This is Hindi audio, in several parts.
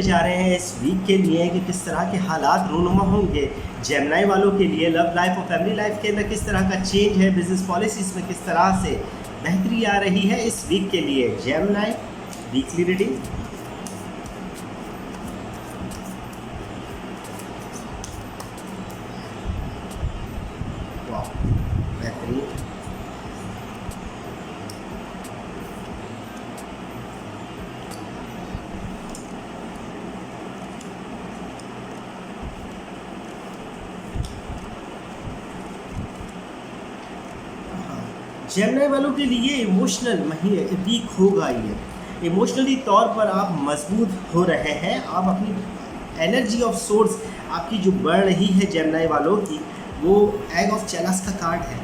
करने जा रहे हैं इस वीक के लिए कि किस तरह के हालात रूनुमा होंगे जेमिनी वालों के लिए। लव लाइफ और फैमिली लाइफ के अंदर किस तरह का चेंज है, बिजनेस पॉलिसीज़ में किस तरह से बेहतरी आ रही है इस वीक के लिए। Gemini weekly reading. वाह, बेहतरीन। जेमिनी वालों के लिए इमोशनल महीने वीक होगा ये। इमोशनली तौर पर आप मजबूत हो रहे हैं। आप अपनी एनर्जी ऑफ सोर्स आपकी जो बढ़ रही है जेमिनी वालों की, वो एग ऑफ चेलास का कार्ड है।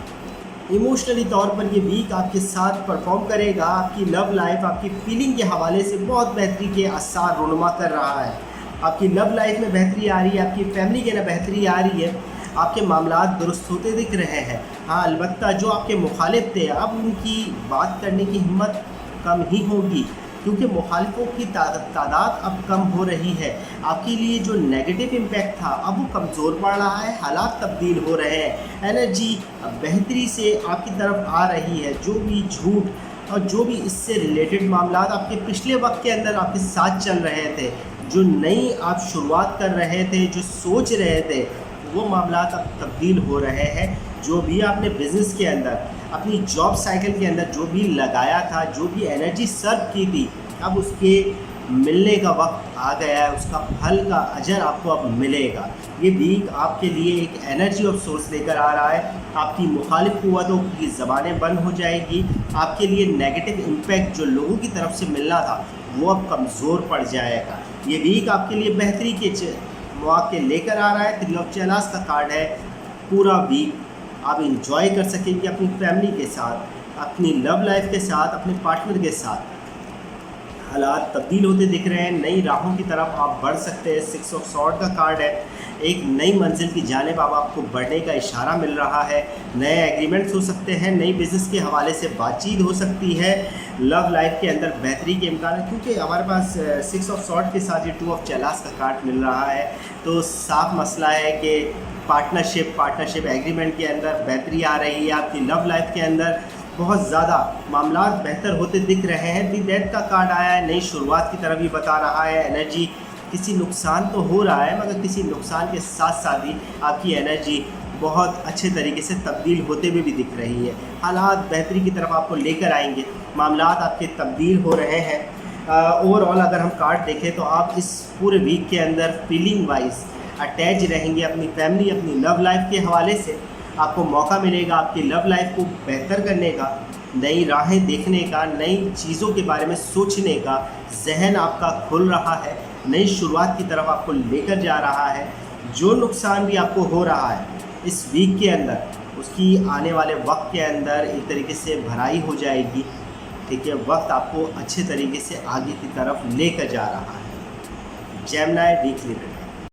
इमोशनली तौर पर ये वीक आपके साथ परफॉर्म करेगा। आपकी लव लाइफ, आपकी फीलिंग के हवाले से बहुत बेहतरी के आसार रुनुमा कर रहा है। आपकी लव लाइफ में बेहतरी आ रही है, आपकी फैमिली के ना बेहतरी आ रही है, आपके मामलात दुरुस्त होते दिख रहे हैं। हाँ, अलबत्ता जो आपके मुखालिफ थे अब उनकी बात करने की हिम्मत कम ही होगी, क्योंकि मुखालिफों की तादाद अब कम हो रही है। आपके लिए जो नेगेटिव इम्पैक्ट था अब वो कमज़ोर पड़ रहा है, हालात तब्दील हो रहे हैं, एनर्जी अब बेहतरी से आपकी तरफ आ रही है। जो भी झूठ और जो भी इससे रिलेटेड मामलात आपके पिछले वक्त के अंदर आपके साथ चल रहे थे, जो नई आप शुरुआत कर रहे थे, जो सोच रहे थे, वो मामलात अब तब्दील हो रहे हैं। जो भी आपने बिज़नेस के अंदर, अपनी जॉब साइकिल के अंदर जो भी लगाया था, जो भी एनर्जी सर्व की थी, अब उसके मिलने का वक्त आ गया है। उसका फल का अजर आपको अब मिलेगा। ये वीक आपके लिए एक एनर्जी ऑफ सोर्स लेकर आ रहा है। आपकी मुखालिफ कुव्वतों की ज़बानें बंद हो जाएगी। आपके लिए नेगेटिव इम्पैक्ट जो लोगों की तरफ से मिलना था वो अब कमज़ोर पड़ जाएगा। ये वीक आपके लिए बेहतरी के मौके लेकर आ रहा है। थ्री ऑफ चेलास का कार्ड है। पूरा वीक आप इंजॉय कर सकेंगे अपनी फैमिली के साथ, अपनी लव लाइफ के साथ, अपने पार्टनर के साथ। हालात तब्दील होते दिख रहे हैं, नई राहों की तरफ आप बढ़ सकते हैं। सिक्स ऑफ सॉर्ड का कार्ड है। एक नई मंजिल की जानिब अब आपको बढ़ने का इशारा मिल रहा है। नए एग्रीमेंट्स हो सकते हैं, नई बिज़नेस के हवाले से बातचीत हो सकती है। लव लाइफ के अंदर बेहतरी के इम्कान है, क्योंकि हमारे पास सिक्स ऑफ सॉर्ड के साथ ये टू ऑफ चेलास का कार्ड मिल रहा है। तो साफ मसला है कि पार्टनरशिप एग्रीमेंट के अंदर बेहतरी आ रही है। आपकी लव लाइफ के अंदर बहुत ज़्यादा मामलात बेहतर होते दिख रहे हैं। दी डेथ का कार्ड आया है, नई शुरुआत की तरफ ही बता रहा है। एनर्जी, किसी नुकसान तो हो रहा है, मगर किसी नुकसान के साथ साथ ही आपकी एनर्जी बहुत अच्छे तरीके से तब्दील होते हुए भी दिख रही है। हालात बेहतरी की तरफ आपको लेकर आएंगे, मामलात आपके तब्दील हो रहे हैं। ओवरऑल अगर हम कार्ड देखें तो आप इस पूरे वीक के अंदर फीलिंग वाइज अटैच रहेंगे अपनी फैमिली, अपनी लव लाइफ के हवाले से। आपको मौका मिलेगा आपकी लव लाइफ को बेहतर करने का, नई राहें देखने का, नई चीज़ों के बारे में सोचने का। जहन आपका खुल रहा है, नई शुरुआत की तरफ आपको लेकर जा रहा है। जो नुकसान भी आपको हो रहा है इस वीक के अंदर, उसकी आने वाले वक्त के अंदर एक तरीके से भराई हो जाएगी। ठीक है, वक्त आपको अच्छे तरीके से आगे की तरफ लेकर जा रहा है। Gemini weekly reading.